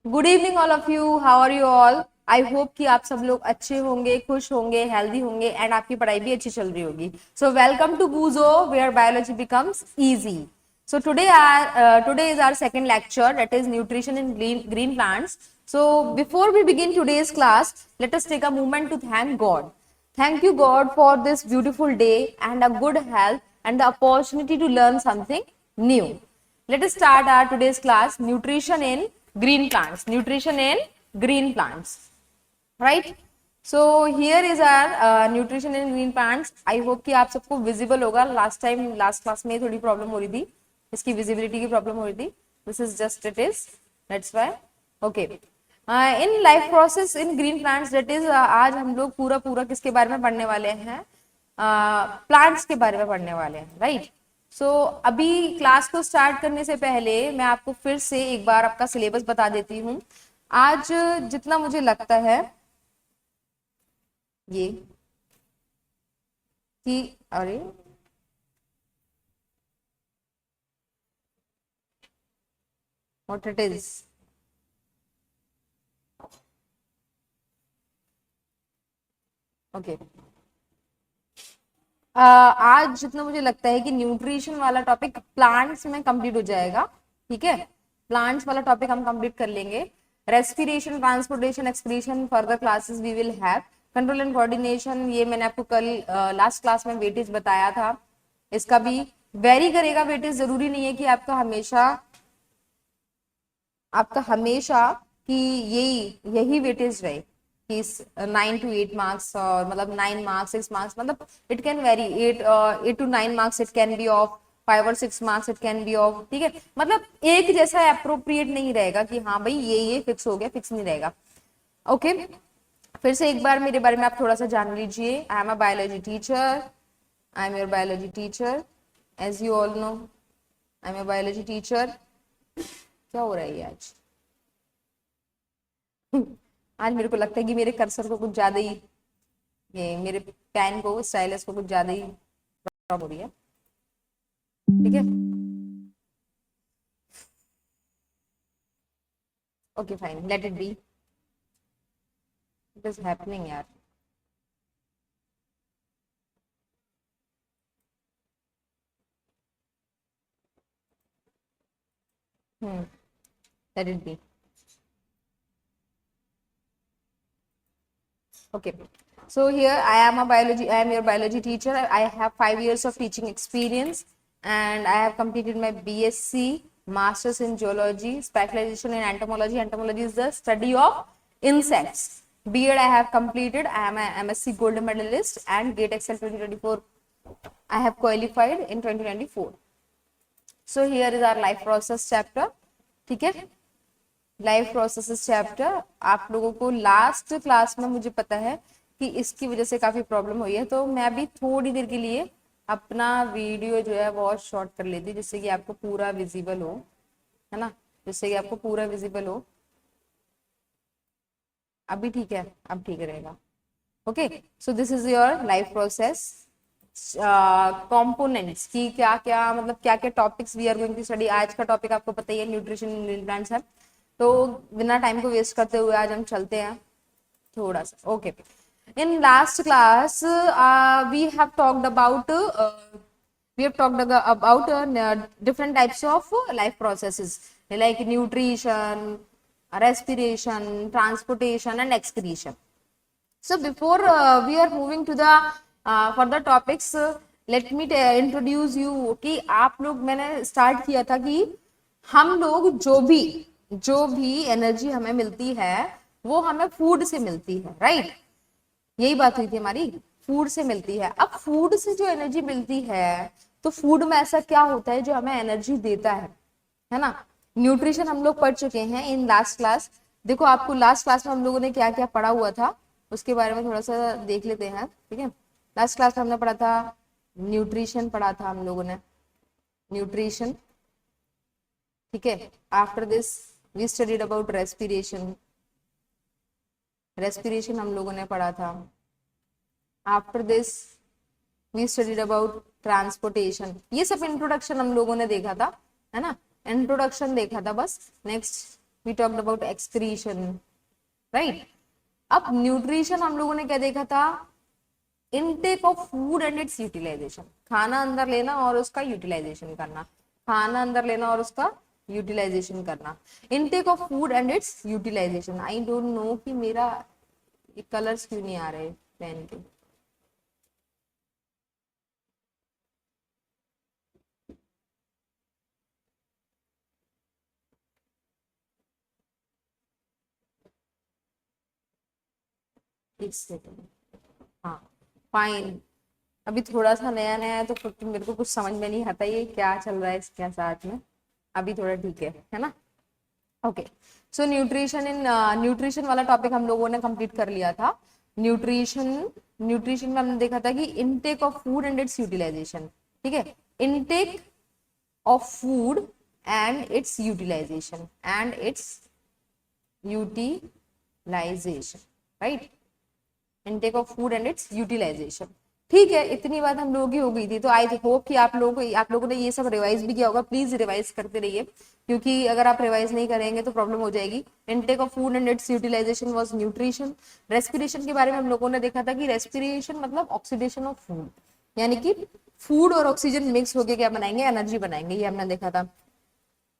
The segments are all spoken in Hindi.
Good evening all of you, how are you all. I hope कि आप सब लोग अच्छे होंगे, खुश होंगे, हेल्दी होंगे एंड आपकी पढ़ाई भी अच्छी चल रही होगी। So welcome to Boojho where biology becomes easy. So today is our second lecture, that is nutrition in green plants. So before we begin today's class, let us take a moment to thank God. Thank you God for this beautiful day and a good health and the opportunity to learn something new. Let us start our today's class, nutrition in green plants. Nutrition in green plants. Right? So here is our nutrition in green plants. I hope कि आप सबको visible होगा. Last class में थोड़ी problem हो रही थी, इसकी visibility की problem हो रही थी. This is just it is. That's why. Okay. In life process in green plants, that is आज हम लोग पूरा किसके बारे में पढ़ने वाले हैं? प्लांट्स के बारे में पढ़ने वाले हैं, राइट। सो अभी क्लास को स्टार्ट करने से पहले मैं आपको फिर से एक बार आपका सिलेबस बता देती हूँ। आज जितना मुझे लगता है ये कि अरे व्हाट इट इज, ओके। आज जितना मुझे लगता है कि न्यूट्रिशन वाला टॉपिक प्लांट्स में कंप्लीट हो जाएगा, ठीक है। प्लांट्स वाला टॉपिक हम कंप्लीट कर लेंगे। Respiration, transportation, excretion, further classes we will have. Control and coordination, ये मैंने आपको कल लास्ट क्लास में वेटेज बताया था। इसका भी वेरी करेगा वेटेज, जरूरी नहीं है कि आपका हमेशा कि यही वेटेज रहे कि 9 to 8 मार्क्स, और मतलब 9 मार्क्स 6 मार्क्स, मतलब it can very 8 to 9 marks, it can be of 5 or 6 marks, it can be of, ठीक है। मतलब एक जैसा अप्रोप्रिएट नहीं रहेगा कि हाँ भाई ये फिक्स हो गया, फिक्स नहीं रहेगा। ओके, फिर से एक बार मेरे बारे में आप थोड़ा सा जान लीजिए। I am a biology teacher, I am your biology teacher, as you all know I am a biology teacher. क्या हो रहा है ये आज? आज मेरे को लगता है कि मेरे कर्सर को कुछ ज्यादा ही, ये मेरे पेन को, स्टाइलस को कुछ ज्यादा ही प्रॉब्लम हो रही है, ठीक है। Okay fine, let it be, it is happening यार। Let it be. Okay, so here I am your biology teacher. I have 5 years of teaching experience and I have completed my BSc, Masters in Geology, specialization in entomology. Entomology is the study of insects. B.Ed I have completed. I am a MSc Gold Medalist and GATE Excel 2024. I have qualified in 2024. So here is our life process chapter. ठीक है, लाइफ प्रोसेसेस चैप्टर। आप लोगों को लास्ट क्लास में मुझे पता है कि इसकी वजह से काफी प्रॉब्लम हुई है, तो मैं अभी थोड़ी देर के लिए अपना वीडियो जो है बहुत शॉर्ट कर लेती, जिससे कि आपको पूरा विजिबल हो, है ना, जिससे कि आपको पूरा विजिबल हो। अभी ठीक है, अब ठीक रहेगा। Okay, so this is your life process components की क्या क्या, मतलब क्या क्या topics we are going to study. आज का टॉपिक आपको पता ही है, न्यूट्रिशन इन प्लांट्स है। तो बिना टाइम को वेस्ट करते हुए आज हम चलते हैं थोड़ा सा। Okay, in last class we have talked about different types of life processes like nutrition, respiration, transportation and excretion. So before we are moving to the further topics, let me introduce you कि आप लोग, मैंने स्टार्ट किया था कि हम लोग जो भी एनर्जी हमें मिलती है वो हमें फूड से मिलती है, राइट। यही बात हुई थी हमारी, फूड से मिलती है। अब फूड से जो एनर्जी मिलती है, तो फूड में ऐसा क्या होता है जो हमें एनर्जी देता है ना। न्यूट्रिशन हम लोग पढ़ चुके हैं इन लास्ट क्लास। देखो आपको लास्ट क्लास में हम लोगों ने क्या क्या पढ़ा हुआ था उसके बारे में थोड़ा सा देख लेते हैं, ठीक है। लास्ट क्लास में हमने पढ़ा था न्यूट्रिशन, पढ़ा था हम लोगों ने न्यूट्रिशन, ठीक है। After this we studied about respiration, respiration हम लोगों ने पढ़ा था। After this we studied about transportation. ये सब इंट्रोडक्शन हम लोगों ने देखा था, है ना, इंट्रोडक्शन देखा था बस। Next we talked about excretion, right. अब न्यूट्रिशन हम लोगों ने क्या देखा था, intake of food and its utilization, खाना अंदर लेना और उसका यूटिलाइजेशन करना, खाना अंदर लेना और उसका यूटिलाइजेशन करना, intake of food and its utilization. I don't know कि मेरा कलर्स क्यों नहीं आ रहे पेन के। एक सेकंड, हाँ फाइन। अभी थोड़ा सा नया नया है तो मेरे को कुछ समझ में नहीं आता ये क्या चल रहा है इसके साथ में। अभी थोड़ा ठीक है ना। Okay, so nutrition in nutrition वाला टॉपिक हम लोगों ने कंप्लीट कर लिया था। न्यूट्रिशन, न्यूट्रिशन में हमने देखा था कि intake of food and its utilization, ठीक है। Intake of food and its utilization, and its utilization, right. Intake of food and its utilization, ठीक है। इतनी बात हम लोगों की हो गई थी, तो आई होप कि आप लोगों ने ये सब रिवाइज भी किया होगा। प्लीज रिवाइज करते रहिए, क्योंकि अगर आप रिवाइज नहीं करेंगे तो प्रॉब्लम हो जाएगी। Intake of food and its utilization was nutrition. Respiration के बारे में हम लोगों ने देखा था कि रेस्पिरेशन मतलब ऑक्सीडेशन ऑफ फूड, यानी कि फूड और ऑक्सीजन मिक्स होकर क्या बनाएंगे, एनर्जी बनाएंगे, ये हमने देखा था।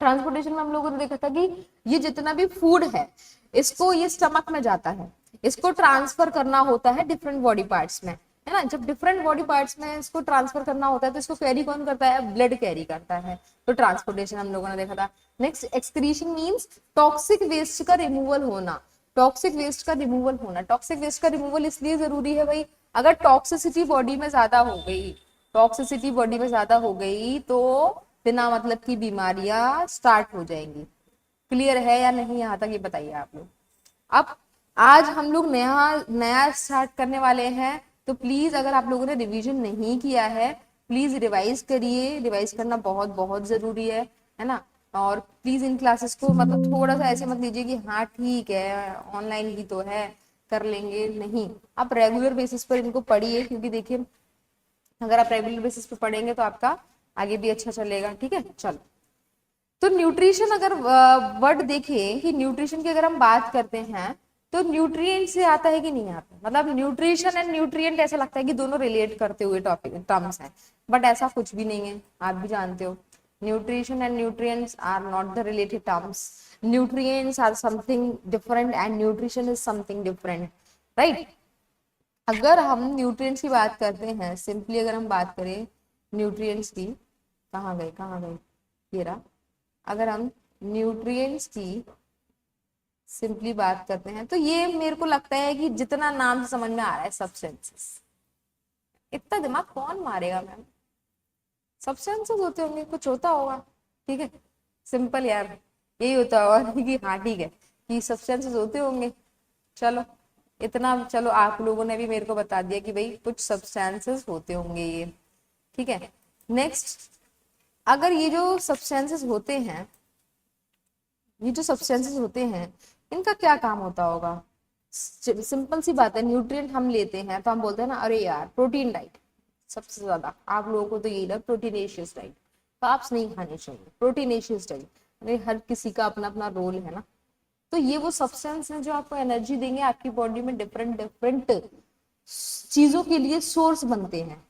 ट्रांसपोर्टेशन में हम लोगों ने देखा था कि ये जितना भी फूड है इसको ये स्टमक में जाता है, इसको ट्रांसफर करना होता है डिफरेंट बॉडी पार्ट्स में, है ना। जब डिफरेंट बॉडी पार्ट्स में इसको ट्रांसफर करना होता है तो इसको कैरी कौन करता है, ब्लड कैरी करता है। तो ट्रांसपोर्टेशन हम लोगों ने देखा था। Next, excretion means toxic waste का रिमूवल होना, टॉक्सिक वेस्ट का रिमूवल होना। टॉक्सिक वेस्ट का रिमूवल इसलिए जरूरी है भाई, अगर टॉक्सिसिटी बॉडी में ज्यादा हो गई, टॉक्सिसिटी बॉडी में ज्यादा हो गई तो बिना मतलब की बीमारियां स्टार्ट हो जाएंगी। क्लियर है या नहीं, यहाँ तक ये बताइए आप लोग। अब आज हम लोग नया नया स्टार्ट करने वाले हैं, तो प्लीज अगर आप लोगों ने रिवीजन नहीं किया है प्लीज रिवाइज करिए, रिवाइज करना बहुत बहुत जरूरी है ना। और प्लीज इन क्लासेस को मतलब थोड़ा सा ऐसे मत लीजिए कि हाँ ठीक है ऑनलाइन ही तो है कर लेंगे, नहीं। आप रेगुलर बेसिस पर इनको पढ़िए, क्योंकि देखिए अगर आप रेगुलर बेसिस पे पढ़ेंगे तो आपका आगे भी अच्छा चलेगा, ठीक है। चलो, तो न्यूट्रिशन अगर वर्ड देखें कि न्यूट्रिशन की अगर हम बात करते हैं तो न्यूट्रिएंट से आता है कि नहीं आता, मतलब न्यूट्रिशन एंड न्यूट्रिएंट ऐसा लगता है कि दोनों रिलेट करते हुए टॉपिक टर्म्स हैं, बट ऐसा कुछ भी नहीं है, आप भी जानते हो। Nutrition and nutrients are not the related terms, nutrients are something different and nutrition is something different, right. अगर हम न्यूट्रिएंट्स की बात करते हैं, सिंपली अगर हम बात करें न्यूट्रिएंट्स की, कहाँ गए ये रहा। अगर हम न्यूट्रिएंट्स की सिंपली बात करते हैं तो ये मेरे को लगता है कि जितना नाम से समझ में आ रहा है सब्सटेंसेस, इतना दिमाग कौन मारेगा मैम, सब्सटेंसेस होते होंगे, कुछ होता होगा, ठीक है। सिंपल यार, यही होता होगा कि हाँ ठीक है कि सब्सटेंसेस होते होंगे। चलो इतना, चलो आप लोगों ने भी मेरे को बता दिया कि भाई कुछ सब्सटेंसेस होते होंगे ये, ठीक है। नेक्स्ट, अगर ये जो सब्सटेंसेस होते हैं, ये जो सब्सटेंसेस होते हैं इनका क्या काम होता होगा। सिंपल सी बात है, न्यूट्रिएंट हम लेते हैं तो हम बोलते हैं ना अरे यार प्रोटीन डाइट, सबसे ज्यादा आप लोगों को तो यही लगा प्रोटीनेशियस डाइट, कार्ब्स नहीं खाने चाहिए, प्रोटीनेशियस डाइट। अरे हर किसी का अपना अपना रोल है ना। तो ये वो सब्सटेंस है जो आपको एनर्जी देंगे, आपकी बॉडी में डिफरेंट डिफरेंट चीजों के लिए सोर्स बनते हैं,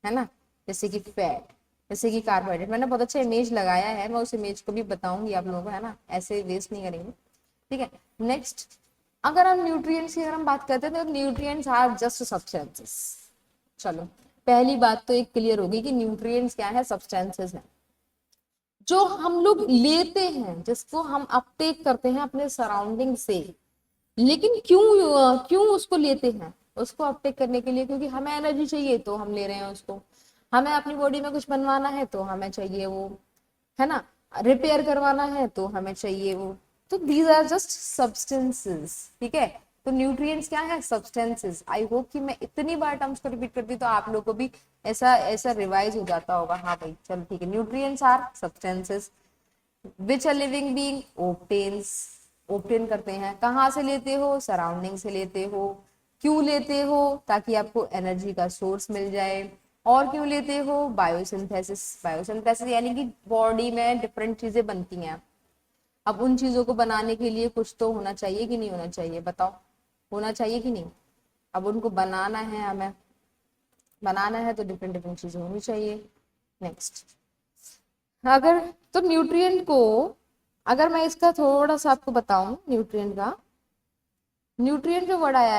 है ना। जैसे कि फैट, जैसे कि कार्बोहाइड्रेट। मैंने बहुत अच्छा इमेज लगाया है, मैं उस इमेज को भी बताऊंगी आप लोगों को, है ना, ऐसे वेस्ट नहीं करेंगे, ठीक है। नेक्स्ट, अगर हम न्यूट्रिएंट्स की अगर हम बात करते हैं तो न्यूट्रिएंट्स आर जस्ट सब्सटेंसेस। चलो पहली बात तो एक क्लियर होगी कि न्यूट्रिएंट्स क्या है, सब्सटेंसेस हैं जो हम लोग लेते हैं, जिसको हम अपटेक करते हैं अपने सराउंडिंग से। लेकिन क्यों उसको लेते हैं, उसको अपटेक करने के लिए क्योंकि हमें एनर्जी चाहिए तो हम ले रहे हैं उसको, हमें अपनी बॉडी में कुछ बनवाना है तो हमें चाहिए वो, है ना, रिपेयर करवाना है तो हमें चाहिए वो। तो दीज आर जस्ट सब्सटेंसेस, ठीक है। तो न्यूट्रिएंट्स क्या है, सब्सटेंसेस। आई होप कि मैं इतनी बार टर्म्स को रिपीट करती तो आप लोगों को भी ऐसा ऐसा रिवाइज हो जाता होगा, हाँ भाई चलो ठीक है। Nutrients are substances which a living being obtains, obtain करते हैं। कहाँ से लेते हो, सराउंडिंग से लेते हो। क्यों लेते हो, ताकि आपको एनर्जी का सोर्स मिल जाए। और क्यों लेते हो, बायोसिंथेसिस, बायोसिंथेसिस यानी कि बॉडी में डिफरेंट चीजें बनती हैं। अब उन चीजों को बनाने के लिए कुछ तो होना चाहिए कि नहीं होना चाहिए, बताओ, होना चाहिए कि नहीं। अब उनको बनाना है, हमें बनाना है तो डिफरेंट डिफरेंट चीजें होनी चाहिए। नेक्स्ट, अगर तो न्यूट्रिएंट को, अगर मैं इसका थोड़ा सा आपको बताऊं न्यूट्रिएंट का, न्यूट्रिएंट जो वर्ड आया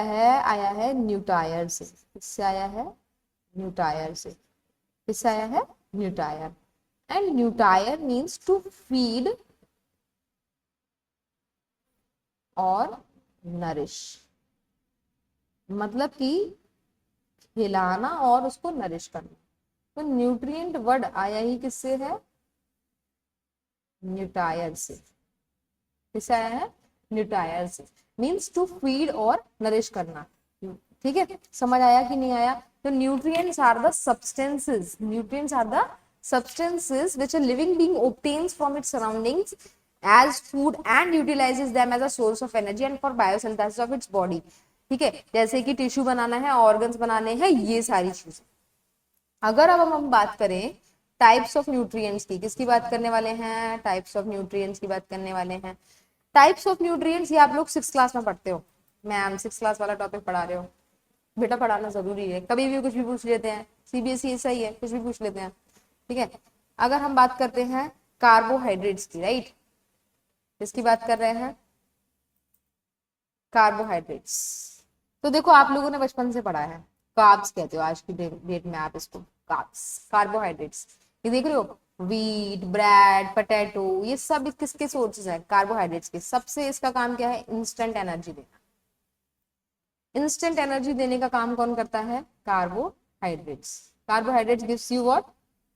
है न्यूटायर से। किससे आया है? न्यूटायर से। किससे आया है? न्यूटायर। एंड न्यूटायर मीन्स टू फीड और नरिश, मतलब कि खिलाना और उसको नरिश करना। तो न्यूट्रिएंट वर्ड आया ही किससे है? न्यूटायर से। किससे आया है? न्यूटायर से। मीन्स टू फीड और नरिश करना। ठीक है, समझ आया कि नहीं आया? तो nutrients are the substances, nutrients are the substances which a living being obtains from its surroundings as food and utilizes them as a source of energy and for biosynthesis of its body। ठीक है, जैसे कि टिश्यू बनाना है, ऑर्गन्स बनाने हैं, ये सारी चीजें। अगर अब हम बात करें टाइप्स ऑफ न्यूट्रिएंट्स की, किसकी बात करने वाले हैं? टाइप्स ऑफ न्यूट्रिएंट्स की बात करने वाले हैं। टाइप्स ऑफ न्यूट्रिएंट्स ये आप लोग 6th क्लास में पढ़ते हो। मैम 6th क्लास वाला टॉपिक पढ़ा रहे हो, बेटा पढ़ाना जरूरी है, कभी भी कुछ भी पूछ लेते हैं, सीबीएसई ऐसा ही है, कुछ भी पूछ लेते हैं। ठीक है, अगर हम बात करते हैं कार्बोहाइड्रेट्स की, राइट, किसकी बात कर रहे हैं? कार्बोहाइड्रेट्स। तो देखो आप लोगों ने बचपन से पढ़ा है, कार्ब्स कहते हो आज की डेट में आप इसको, कार्ब्स, कार्बोहाइड्रेट्स। ये देख रहे हो, व्हीट, ब्रेड, पोटैटो, ये सब किसके सोर्सेज है? कार्बोहाइड्रेट्स के। सबसे इसका काम क्या है? इंस्टेंट एनर्जी देना। इंस्टेंट एनर्जी देने का काम कौन करता है? Carbohydrates. Carbohydrates gives you what?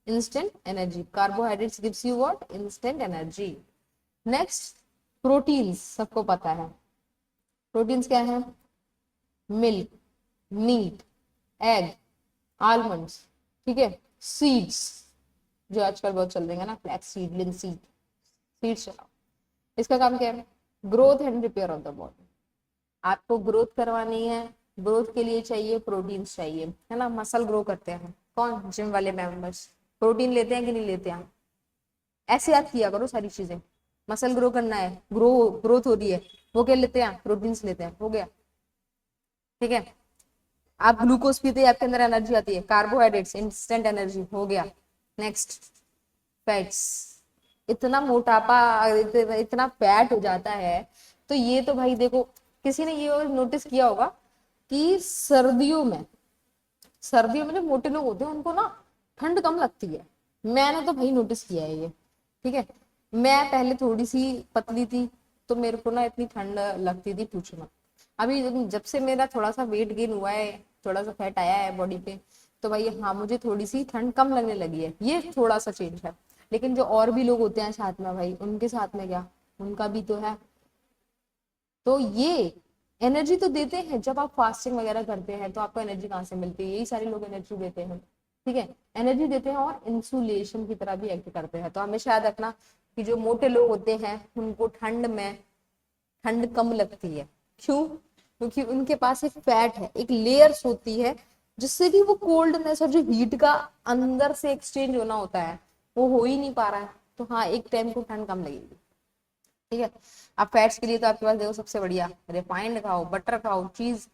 Instant energy. Carbohydrates gives you what? Instant energy. Next, proteins, सबको पता है प्रोटीन्स क्या है? मिल्क, मीट, एग, आलमंड्स, ठीक है, सीड्स, जो आजकल बहुत चल रहे हैं ना, फ्लैक्स सीड, लिनसीड, सीड्स चलाओ। इसका काम क्या है? Growth and repair of the body. आपको ग्रोथ करवानी है, ग्रोथ के लिए चाहिए प्रोटीन्स चाहिए, है ना। मसल ग्रो करते हैं कौन? जिम वाले मेंबर्स। प्रोटीन लेते हैं कि नहीं लेते हैं? ऐसे याद किया करो सारी चीजें। मसल ग्रो करना है, ग्रोथ हो रही है, वो क्या लेते हैं? प्रोटीन्स लेते हैं, हो गया। ठीक है, आप ग्लूकोज पीते हैं, आपके अंदर एनर्जी आती है, कार्बोहाइड्रेट्स, इंस्टेंट एनर्जी, हो गया। Next, fats. इतना मोटापा, इतना फैट हो जाता है, तो ये तो भाई देखो, किसी ने ये नोटिस किया होगा कि सर्दियों में जो मोटे लोग होते हैं उनको ना ठंड कम लगती है। मैंने तो भाई नोटिस किया है ये। ठीक है, मैं पहले थोड़ी सी पतली थी तो मेरे को ना इतनी ठंड लगती थी, पूछो मत। अभी जब से मेरा थोड़ा सा वेट गेन हुआ है, थोड़ा सा फैट आया है बॉडी पे, तो भाई हाँ, मुझे थोड़ी सी ठंड कम लगने लगी है, ये थोड़ा सा चेंज है। लेकिन जो और भी लोग होते हैं साथ में, भाई उनके साथ में क्या, उनका भी तो है। तो ये एनर्जी तो देते हैं, जब आप फास्टिंग वगैरह करते हैं तो आपको एनर्जी कहाँ से मिलती है? यही सारे लोग एनर्जी देते हैं। ठीक है, एनर्जी देते हैं और इंसुलेशन की तरह भी एक्ट करते हैं। तो हमेशा याद रखना कि जो मोटे लोग होते हैं उनको ठंड कम लगती है। क्यों? क्योंकि उनके पास एक फैट है, एक लेयर्स होती है, जिससे कि वो कोल्डनेस और जो हीट का अंदर से एक्सचेंज होना होता है वो हो ही नहीं पा रहा है। तो हाँ, एक टाइम को ठंड कम लगेगी। ठीक है, अब फैट्स के लिए तो आपके पास देखो सबसे बढ़िया रिफाइंड खाओ, बटर खाओ, चीज,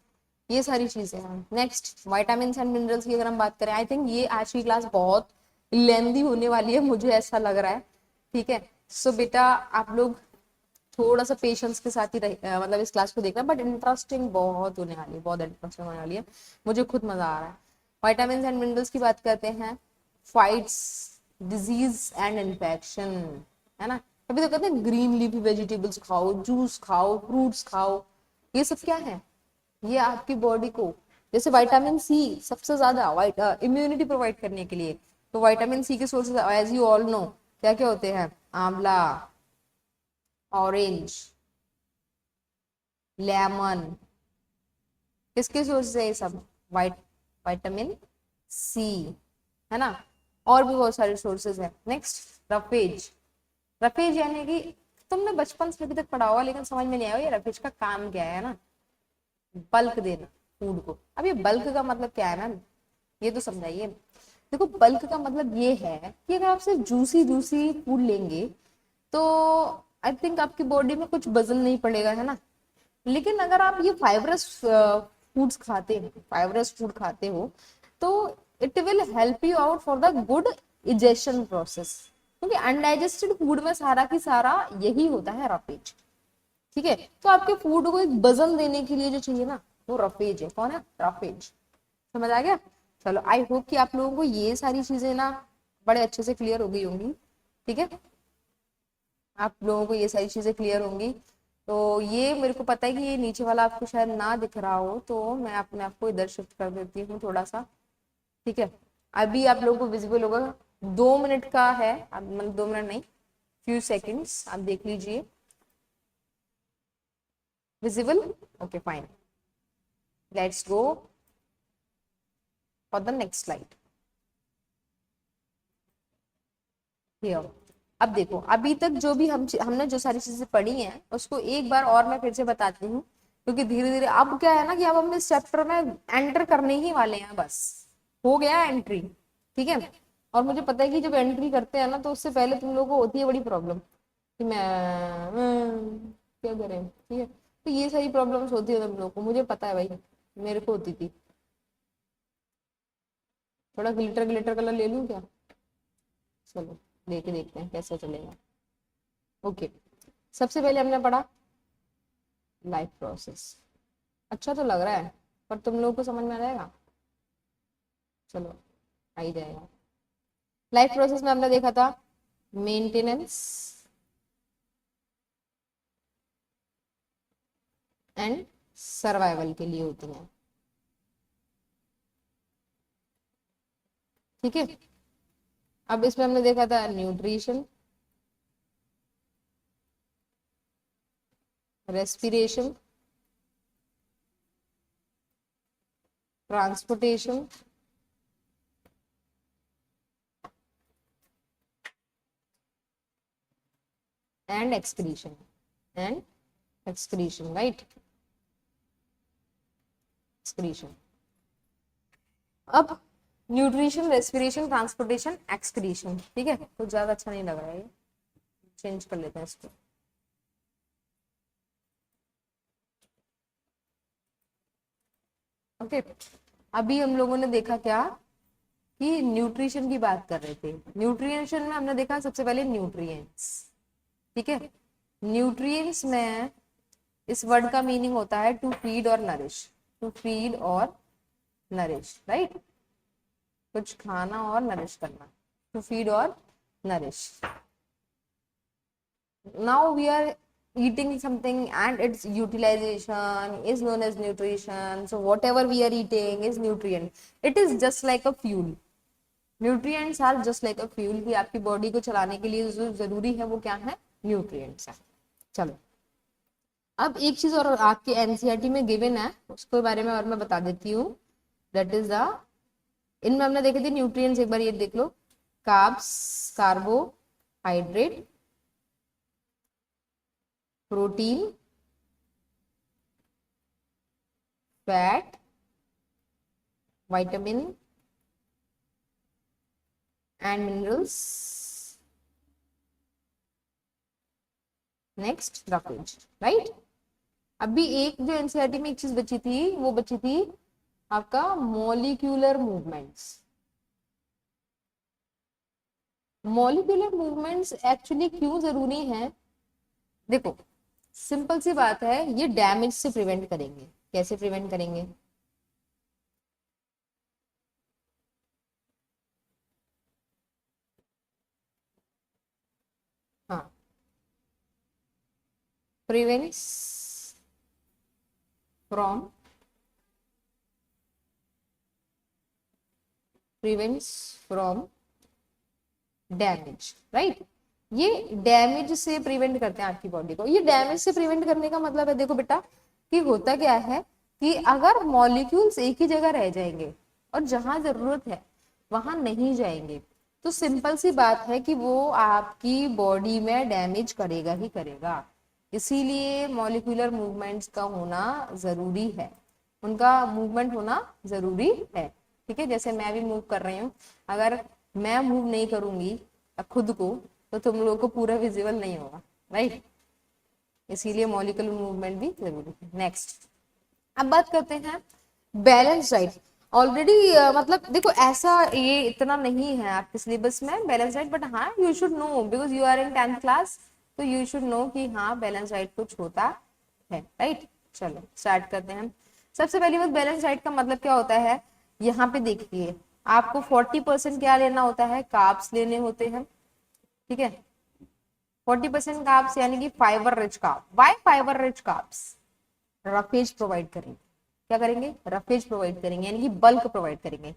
ये सारी चीजें हैं। नेक्स्ट, विटामिन एंड मिनरल्स की अगर हम बात करें, आई थिंक ये आज की क्लास बहुत लेंदी होने वाली है, मुझे ऐसा लग रहा है। ठीक है, सो बेटा आप लोग थोड़ा सा पेशेंस के साथ ही मतलब इस क्लास को देखना, बट इंटरेस्टिंग बहुत होने वाली है, बहुत इंटरेस्टिंग होने वाली है, मुझे खुद मजा आ रहा है। विटामिन एंड मिनरल्स की बात करते हैं, फाइट्स डिजीज एंड इन्फेक्शन, है ना। अभी तो कहते हैं ग्रीन लीफी वेजिटेबल्स खाओ, जूस खाओ, फ्रूट्स खाओ, ये सब क्या है? ये आपकी बॉडी को, जैसे विटामिन सी सबसे ज्यादा इम्यूनिटी प्रोवाइड करने के लिए, तो विटामिन सी के sources as you all know क्या क्या होते हैं? आंवला, ऑरेंज, लेमन, किसके सोर्सेज है ये सब? विटामिन सी, है ना। और भी बहुत सारे सोर्सेज है। Next, roughage. रफेज यानी कि तुमने बचपन से अभी तक पढ़ा होगा लेकिन समझ में नहीं आया ये रफेज का काम क्या है ना। बल्क देना फूड को। अब ये बल्क का मतलब क्या है मैम, ये तो समझाइए। देखो, बल्क का मतलब ये है कि अगर आप सिर्फ जूसी जूसी फूड लेंगे तो आई थिंक आपकी बॉडी में कुछ वजन नहीं पड़ेगा, है ना। लेकिन अगर आप ये फाइबरस फूड्स खाते हो, फाइबरस फूड खाते हो, तो it will help you out for the good egestion process, क्योंकि अनडाइजेस्टेड फूड में सारा की सारा यही होता है, रफेज। ठीक है, तो आपके फूड को एक वजन देने के लिए जो चाहिए ना, वो रफेज है। कौन है? रफेज। समझ आ गया? चलो, आई होप कि आप लोगों को ये सारी चीजें ना बड़े अच्छे से क्लियर हो गई होंगी। ठीक है, आप लोगों को ये सारी चीजें क्लियर होंगी। तो ये मेरे को पता है कि ये नीचे वाला आपको शायद ना दिख रहा हो, तो मैं अपने आप को इधर शिफ्ट कर देती हूँ थोड़ा सा। ठीक है, अभी आप लोगों को विजिबल होगा। 2 मिनट का है, अब मतलब 2 मिनट नहीं, फ्यू सेकेंड्स, आप देख लीजिए। Visible? Okay fine, let's go for the next slide. Here, अब देखो, अभी तक जो भी हमने जो सारी चीजें पढ़ी हैं उसको एक बार और मैं फिर से बताती हूँ, क्योंकि धीरे धीरे अब क्या है ना कि अब हम इस चैप्टर में एंटर करने ही वाले हैं, बस हो गया एंट्री। ठीक है, और मुझे पता है कि जब एंट्री करते हैं ना, तो उससे पहले तुम लोगों को होती है बड़ी प्रॉब्लम कि क्या करें। ठीक है, तो ये सारी प्रॉब्लम्स होती है तुम लोगों को, मुझे पता है भाई, मेरे को होती थी। थोड़ा ग्लिटर ग्लिटर कलर ले लूं क्या? चलो लेके देखते हैं कैसे चलेगा। ओके, सबसे पहले हमने पढ़ा लाइफ प्रोसेस। अच्छा तो लग रहा है, पर तुम लोगों को समझ में आ जाएगा? चलो, आ ही जाएगा। लाइफ प्रोसेस में हमने देखा था मेंटेनेंस एंड सर्वाइवल के लिए होती हैं। ठीक है, अब इसमें हमने देखा था nutrition, respiration, transportation and excretion, and excretion, right, excretion. अब न्यूट्रिशन, रेस्पिरेशन, ट्रांसपोर्टेशन, एक्सक्रीशन। ठीक है, कुछ ज्यादा अच्छा नहीं लग रहा है, ये चेंज कर लेते हैं इसको। ओके, अभी हम लोगों ने देखा क्या कि न्यूट्रिशन की बात कर रहे थे। न्यूट्रिशन में हमने देखा सबसे पहले न्यूट्रिएंट्स। ठीक है, न्यूट्रिएंट्स में इस वर्ड का मीनिंग होता है टू फीड और नरिश, टू फीड और नरिश, राइट, कुछ खाना और नरिश करना, टू फीड और nourish. Now we are eating something and its utilization is known as nutrition. So whatever we are eating is nutrient. It is just like a fuel. Nutrients are just like a fuel कि आपकी बॉडी को चलाने के लिए जो जरूरी है वो क्या है? न्यूट्रिएंट्स है। चलो, अब एक चीज और आपके एनसीईआरटी में गिवन है, उसके बारे में और मैं बता देती हूँ। दैट इज द, इनमें हमने देखे थे न्यूट्रिएंट्स, एक बार ये देख लो। Carbs, carbohydrate, protein, fat, vitamin and minerals, next roughage, right. अभी एक जो एनसीईआरटी में एक चीज बची थी, वो बची थी आपका molecular movements. Molecular movements actually क्यों जरूरी हैं? देखो, सिंपल सी बात है, ये डैमेज से प्रिवेंट करेंगे। कैसे प्रिवेंट करेंगे? हाँ, prevents from, prevents from damage, right. ये डैमेज से प्रिवेंट करते हैं आपकी बॉडी को। ये डैमेज से प्रिवेंट करने का मतलब है, देखो बेटा, कि होता क्या है कि अगर मॉलिक्यूल्स एक ही जगह रह जाएंगे और जहां जरूरत है वहां नहीं जाएंगे, तो सिंपल सी बात है कि वो आपकी बॉडी में डैमेज करेगा ही करेगा। इसीलिए मॉलिक्यूलर मूवमेंट्स का होना जरूरी है, उनका मूवमेंट होना जरूरी है। ठीक है, जैसे मैं भी मूव कर रही हूँ, अगर मैं मूव नहीं करूंगी खुद को, तो तुम लोगों को पूरा विजिबल नहीं होगा, राइट। इसीलिए मॉलिक्यूलर मूवमेंट भी जरूरी है। नेक्स्ट, अब बात करते हैं बैलेंस डाइट। ऑलरेडी मतलब देखो ऐसा ये इतना नहीं है आपके सिलेबस में बैलेंस डाइट, बट हाँ you should know because you are in 10th class, तो यू शुड नो कि हाँ बैलेंस डाइट कुछ होता है, राइट। चलो स्टार्ट करते हैं। सबसे पहली बात, बैलेंस डाइट का मतलब क्या होता है, यहाँ पे देखिए आपको 40% क्या लेना होता है, कार्ब्स लेने होते हैं, ठीक है। 40% कार्ब्स यानी कि fibre rich carb. Why fibre rich carbs? Roughage provide करेंगे, क्या करेंगे, रफेज प्रोवाइड करेंगे, यानी कि बल्क प्रोवाइड करेंगे।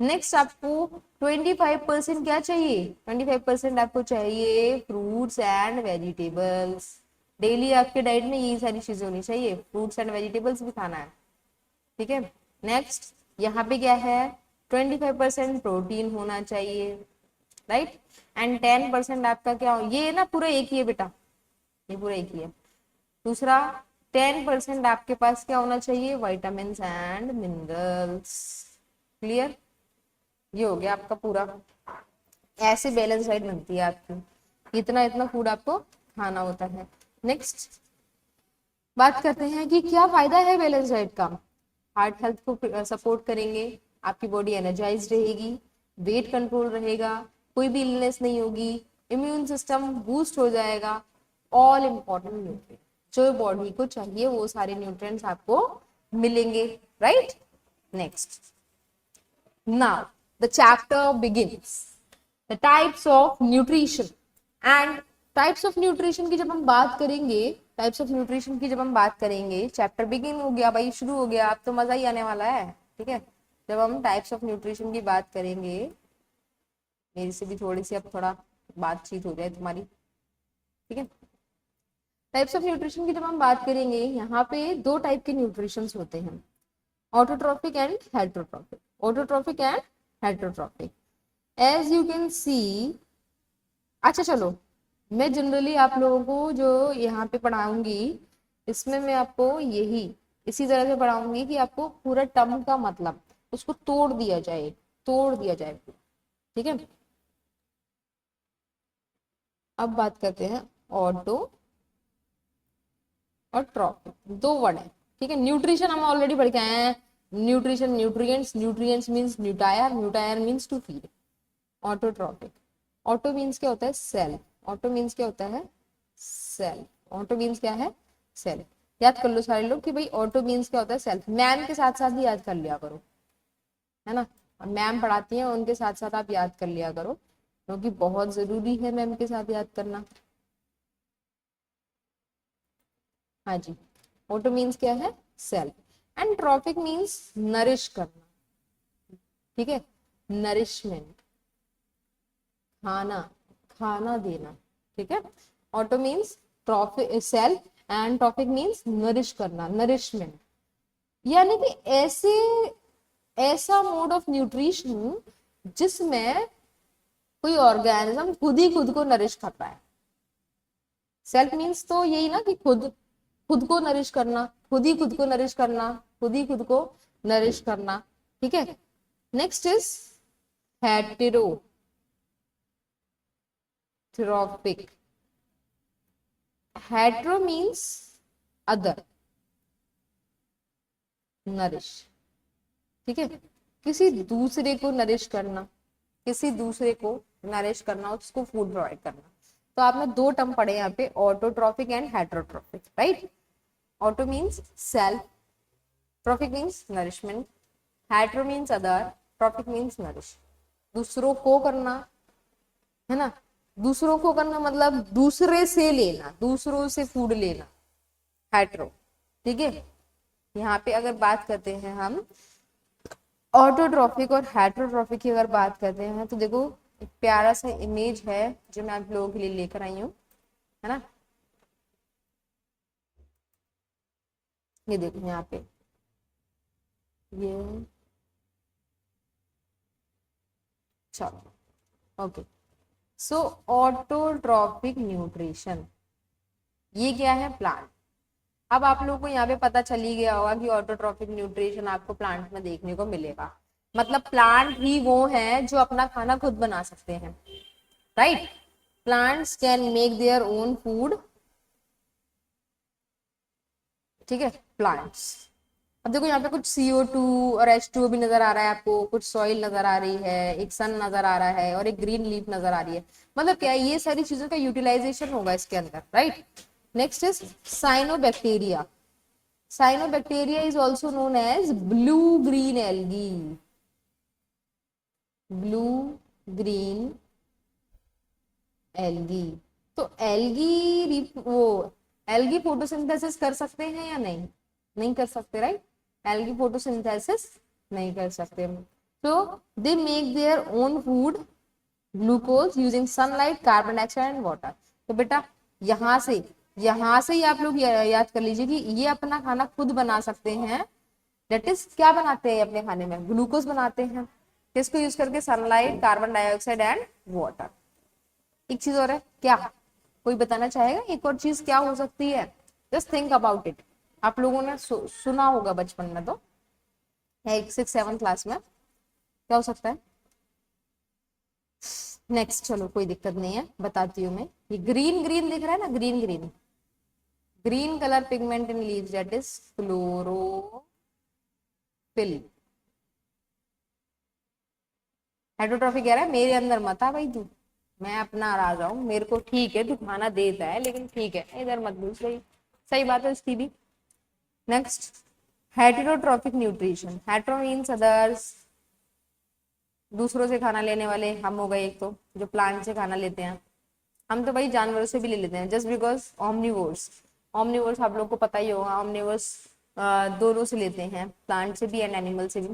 नेक्स्ट आपको 25% क्या चाहिए, 25% आपको चाहिए फ्रूट्स एंड वेजिटेबल्स। डेली आपके डाइट में यही सारी चीजें होनी चाहिए, फ्रूट्स एंड वेजिटेबल्स भी खाना है, ठीक है। नेक्स्ट यहाँ पे क्या है, 25% प्रोटीन होना चाहिए, राइट। एंड 10% आपका क्या हो, ये ना पूरा एक ही है बेटा, ये पूरा एक ही है। दूसरा 10% आपके पास क्या होना चाहिए, विटामिन एंड मिनरल्स। क्लियर, ये हो गया आपका पूरा। ऐसे बैलेंस डाइट बनती है आपकी, इतना इतना फूड आपको खाना होता है। नेक्स्ट बात करते हैं कि क्या फायदा है बैलेंस डाइट का। हार्ट हेल्थ को सपोर्ट करेंगे, आपकी बॉडी एनर्जाइज रहेगी, वेट कंट्रोल रहेगा, कोई भी इलनेस नहीं होगी, इम्यून सिस्टम बूस्ट हो जाएगा। ऑल इम्पोर्टेंट न्यूट्रिएंट जो बॉडी को चाहिए वो सारे न्यूट्रिएंट्स आपको मिलेंगे, right. Next, now the chapter begins, the types of nutrition. And types of nutrition की जब हम बात करेंगे, टाइप्स ऑफ न्यूट्रिशन की जब हम बात करेंगे, चैप्टर बिगिन हो गया भाई, शुरू हो गया, अब तो मजा ही आने वाला है, ठीक है। जब हम टाइप्स ऑफ न्यूट्रिशन की बात करेंगे, मेरी से भी थोड़ी सी अब थोड़ा बातचीत हो जाए तुम्हारी, ठीक है। टाइप्स ऑफ न्यूट्रिशन की जब हम बात करेंगे, यहाँ पे दो टाइप के न्यूट्रिशन होते हैं, autotrophic and heterotrophic. Autotrophic and heterotrophic, as you can see. अच्छा चलो, मैं जनरली आप लोगों को जो यहाँ पे पढ़ाऊंगी, इसमें मैं आपको यही इसी तरह से पढ़ाऊंगी कि आपको पूरा टर्म का मतलब उसको तोड़ दिया जाए, तोड़ दिया जाए, ठीक है। अब बात करते हैं ऑटो और ट्रॉफिक, दो वर्ड है, ठीक है। न्यूट्रिशन हम ऑलरेडी पढ़ के आए हैं, न्यूट्रिशन न्यूट्रिएंट्स, न्यूट्रिएंट्स मींस न्यूटायर, न्यूटायर means to feed. Autotrophic, auto means क्या होता है, सेल। ऑटो मीन्स क्या होता है, सेल। ऑटो मीन्स क्या है, सेल। याद कर लो सारे लोग कि भाई ऑटो मीन्स क्या होता है, सेल्फ। मैम के साथ साथ ही याद कर लिया करो, है ना। मैम पढ़ाती हैं उनके साथ साथ आप याद कर लिया करो, क्योंकि बहुत जरूरी है मैम के साथ याद करना। हाँ जी, ऑटो मीन्स क्या है, cell. And trophic means nourish करना, ठीक है, नरिशमेंट, खाना, खाना देना, ठीक है। Auto means trophic cell, and trophic means nourish करना, नरिशमेंट। यानी कि ऐसे ऐसा मोड ऑफ न्यूट्रिशन जिसमें कोई ऑर्गेनिज्म खुद ही खुद को नरिश कर रहा है। सेल्फ मीन्स तो यही ना कि खुद खुद को नरिश करना, खुद ही खुद को नरिश करना, खुद ही खुद को नरिश करना, ठीक है। Next is heterotrophic. Hetero means other, nourish, ठीक है, किसी दूसरे को नरिश करना, किसी दूसरे को नरिश करना, उसको फूड प्रोवाइड करना। तो आपने दो टर्म पढ़े यहाँ पे, autotrophic and heterotrophic, right. Auto means self, trophic means nourishment, hetero means other, trophic means nourish. दूसरों को करना, है ना, दूसरों को करना मतलब दूसरे से लेना, दूसरों से फूड लेना, हेटेरो, ठीक है। यहाँ पे अगर बात करते हैं हम ऑटोट्रॉफिक और हेटेरोट्रॉफिक की अगर बात करते हैं, तो देखो एक प्यारा सा इमेज है जो मैं आप लोगों के लिए लेकर आई हूँ, है ना। ये देखो यहाँ पे, ये चलो ओके। सो ऑटोट्रॉफिक न्यूट्रिशन, ये क्या है, प्लांट। अब आप लोगों को यहाँ पे पता चल ही गया होगा कि ऑटोट्रॉफिक न्यूट्रिशन आपको प्लांट में देखने को मिलेगा। मतलब प्लांट ही वो है जो अपना खाना खुद बना सकते हैं, right. Plants can make their own food ठीक है, प्लांट्स। अब देखो यहाँ पे कुछ CO2 और H2O भी नजर आ रहा है आपको, कुछ सॉइल नजर आ रही है, एक सन नजर आ रहा है और एक ग्रीन लीफ नजर आ रही है। मतलब क्या है, ये सारी चीजों का यूटिलाइजेशन होगा इसके अंदर, right. Next is cyanobacteria. Cyanobacteria is also known as blue green algae. Blue green algae. तो एल्गी वो एल्गी फोटोसिंथेसिस कर सकते हैं या नहीं? नहीं कर सकते, राइट। एल्गी फोटोसिंथेसिस नहीं कर सकते। तो they make their own food glucose using sunlight, carbon dioxide and water. तो बेटा यहाँ से ही आप लोग याद कर लीजिए कि ये अपना खाना खुद बना सकते हैं। दैट इज क्या बनाते हैं अपने खाने में? ग्लूकोज बनाते हैं। किसको यूज करके? Sunlight, carbon dioxide and water. एक चीज और है क्या, कोई बताना चाहेगा? एक और चीज क्या हो सकती है? Just think about it. आप लोगों ने सुना होगा बचपन में, तो 6th-7th क्लास में। क्या हो सकता है? नेक्स्ट, चलो कोई दिक्कत नहीं है, बताती हूँ मैं। ये ग्रीन ग्रीन दिख रहा है ना, green green, green colour pigment in leaves, that is chlorophyll. Heterotrophy कह रहा है मेरे अंदर मत आ भाई तू, मैं अपना राजा हूँ, मेरे को ठीक है तू खाना देता है लेकिन ठीक है इधर मत घुस। रही सही बात है उसकी भी। Next, heterotrophic nutrition. Hetero means others, दूसरों से खाना लेने वाले हम हो गए एक, तो जो प्लांट से खाना लेते हैं। हम तो भाई जानवरों से भी ले लेते हैं, जस्ट बिकॉज ऑमनिवोर्स। ऑमनिवोर्स आप लोग को पता ही होगा, ऑमनिवोर्स दोनों से लेते हैं, प्लांट से भी एंड एनिमल से भी।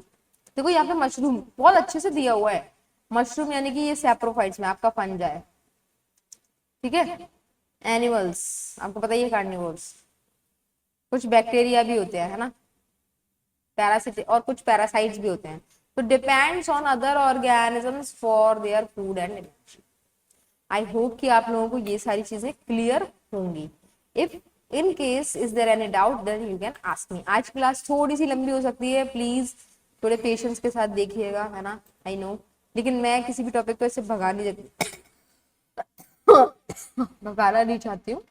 देखो यहाँ पे मशरूम बहुत अच्छे से दिया हुआ है। मशरूम यानी कि ये सैप्रोफाइट्स में आपका फंजा है, ठीक है। एनिमल्स आपको पता ही है, कार्निवोर्स। कुछ बैक्टीरिया भी होते हैं, है ना, पैरासिट, और कुछ पैरासाइट्स भी होते हैं। तो depends on other organisms for their food and energy. I hope कि आप लोगों को ये सारी चीजें क्लियर होंगी। If in case is there any doubt then you can ask me. आज क्लास थोड़ी सी लंबी हो सकती है, प्लीज थोड़े पेशेंस के साथ देखिएगा, है ना। आई नो, लेकिन मैं किसी भी टॉपिक को ऐसे भगा नहीं देती भगाना नहीं चाहती हूँ,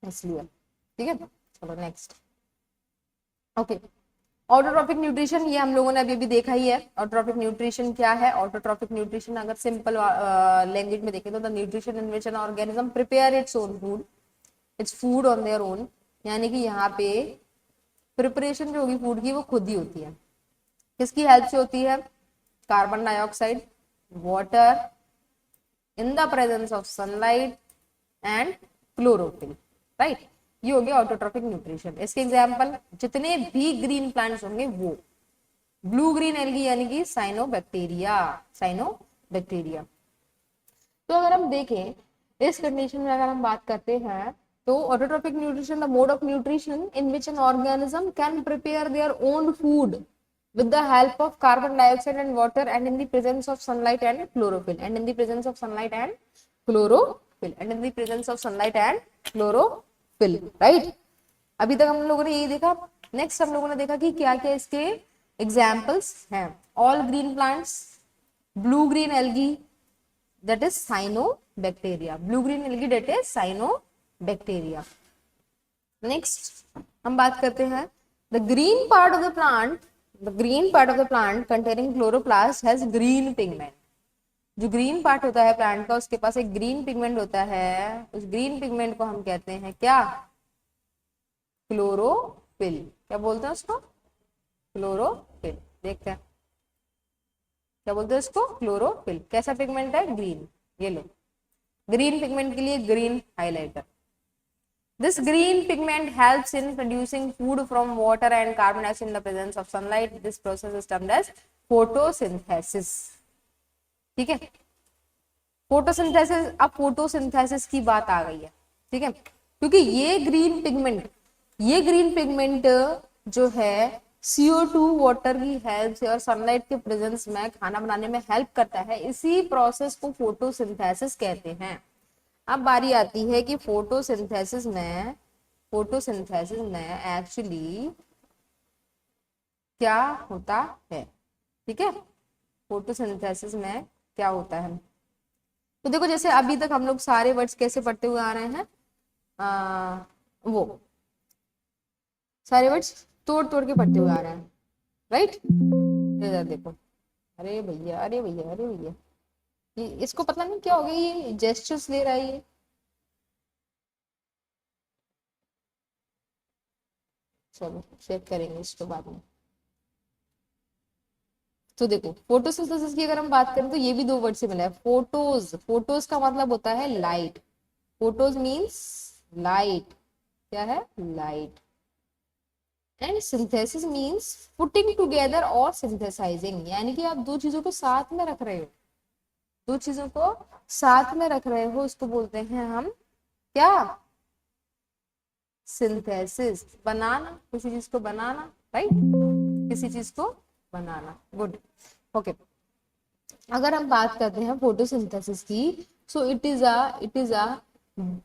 इसलिए। ठीक है, चलो नेक्स्ट। ओके, ऑटोट्रॉफिक न्यूट्रिशन, ये हम लोगों ने अभी अभी देखा ही है। ऑटोट्रॉफिक न्यूट्रिशन क्या है? ऑटोट्रॉफिक न्यूट्रिशन अगर सिंपल लैंग्वेज में देखें तो the nutrition in which an organism prepare its own food, its food on their own. यानी कि यहाँ पे प्रिपरेशन जो होगी फूड की वो खुद ही होती है। किसकी हेल्प से होती है? Carbon dioxide, water, in the presence of sunlight and chlorophyll, right. ये हो गया ऑटोट्रॉफिक न्यूट्रिशन। इसके एग्जांपल जितने भी ग्रीन प्लांट्स होंगे वो ब्लू ग्रीन एल्गी यानी कि साइनोबैक्टीरिया, साइनोबैक्टीरिया। तो अगर हम देखें इस कंडीशन में, अगर हम बात करते हैं तो autotrophic nutrition the mode of nutrition in which an organism can prepare their own food with the help of carbon dioxide and water and in the presence of sunlight and chlorophyll, and in the presence of sunlight and chlorophyll, and in the presence of sunlight and chlorophyll, right। अभी तक हम लोगों ने यही देखा। नेक्स्ट हम लोगों ने देखा कि क्या क्या इसके एग्जाम्पल्स हैं। All green plants, blue green algae, that is cyanobacteria, blue green algae that is cyanobacteria। next हम बात करते हैं the green part of the plant, the green part of the plant containing chloroplast has green pigment। जो ग्रीन पार्ट होता है प्लांट का उसके पास एक ग्रीन पिगमेंट होता है, उस ग्रीन पिगमेंट को हम कहते हैं क्या? क्लोरोफिल। क्या बोलते हैं उसको? क्लोरोफिल। देखते हैं क्या बोलते हैं इसको, क्लोरोफिल। कैसा पिगमेंट है? ग्रीन। ये लो, ग्रीन पिगमेंट के लिए green highlighter. This green pigment helps in producing food from water and carbon dioxide in the presence of sunlight. This process is termed as photosynthesis। ठीक है, फोटोसिंथेसिस। अब फोटोसिंथेसिस की बात आ गई है, ठीक है, क्योंकि ये ग्रीन पिगमेंट जो है CO2 वाटर की हेल्प से और सनलाइट के प्रेजेंस में खाना बनाने में हेल्प करता है। इसी प्रोसेस को फोटोसिंथेसिस कहते हैं। अब बारी आती है कि फोटोसिंथेसिस में एक्चुअली क्या होता है, ठीक है। फोटोसिंथेसिस में क्या होता है? तो देखो जैसे अभी तक हम लोग सारे वर्ड्स कैसे पढ़ते हुए आ रहे हैं, वो सारे वर्ड्स तोड़ तोड़ के पढ़ते हुए आ रहे हैं, राइट। इधर देखो, अरे भैया अरे भैया अरे भैया, ये इसको पता नहीं क्या हो गया, ये जेस्चर्स दे रहा है ये। चलो चेक करेंगे इसको बाद में। तो देखो फोटोसिंथेसिस की अगर हम बात करें तो ये भी दो वर्ड से मिला है, फोटोज। फोटोज का मतलब होता है लाइट, फोटोज मीन्स लाइट, क्या है, light. And synthesis means putting together और सिंथेसाइजिंग, यानी कि आप दो चीजों को साथ में रख रहे हो, दो चीजों को साथ में रख रहे हो, उसको बोलते हैं हम क्या, सिंथेसिस। बनाना, किसी चीज को बनाना, राइट, किसी चीज को बनाना, गुड, ओके। अगर हम बात करते हैं फोटोसिंथेसिस की, so it is a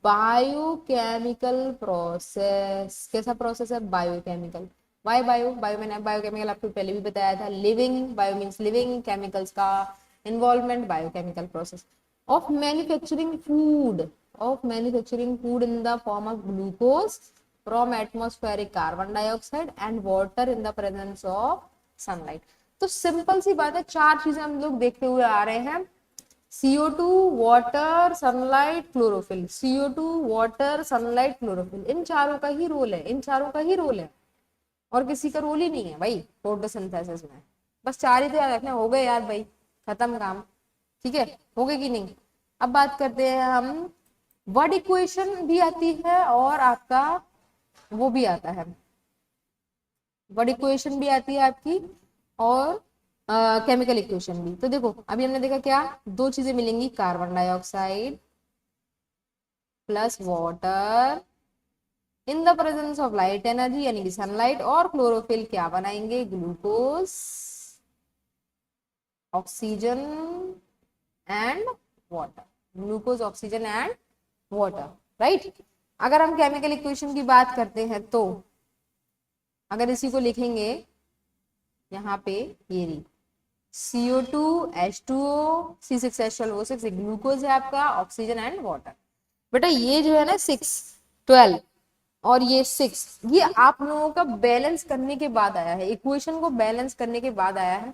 biochemical process. कैसा प्रोसेस है, बायोकेमिकल। वाई बायो, बायो मैंने बायोकेमिकल आपको पहले भी बताया था, living, bio means living, chemicals का involvement, biochemical process of manufacturing food, of manufacturing food in the form of glucose from atmospheric carbon dioxide and water in the presence of sunlight. तो सिंपल सी बात है, चार चीजें हम लोग देखते हुए आ रहे हैं, CO2, water, sunlight, chlorophyll. CO2, water, sunlight, chlorophyll, इन चारों का ही रोल है, इन चारों का ही रोल है, और किसी का रोल ही नहीं है भाई फोटोसिंथेसिस में। बस चार ही तो याद रखना, हो गए याद भाई, खत्म काम, ठीक है, हो गए कि नहीं। अब बात करते हैं हम, वर्ड इक्वेशन भी आती है और आपका वो भी आता है, वर्ड इक्वेशन भी आती है आपकी, और केमिकल इक्वेशन भी। तो देखो अभी हमने देखा क्या, दो चीजें मिलेंगी, carbon dioxide plus water in the presence of light energy, यानी कि सनलाइट, और क्लोरोफिल क्या बनाएंगे, glucose, oxygen and water, glucose, oxygen and water, right. अगर हम केमिकल इक्वेशन की बात करते हैं तो अगर इसी को लिखेंगे यहाँ पे, ये रही CO2, H2O, C6H12O6, ग्लूकोज है आपका, ऑक्सीजन एंड वाटर। बेटा ये जो है ना 6, 12 और ये 6, ये आप लोगों का बैलेंस करने के बाद आया है, इक्वेशन को बैलेंस करने के बाद आया है,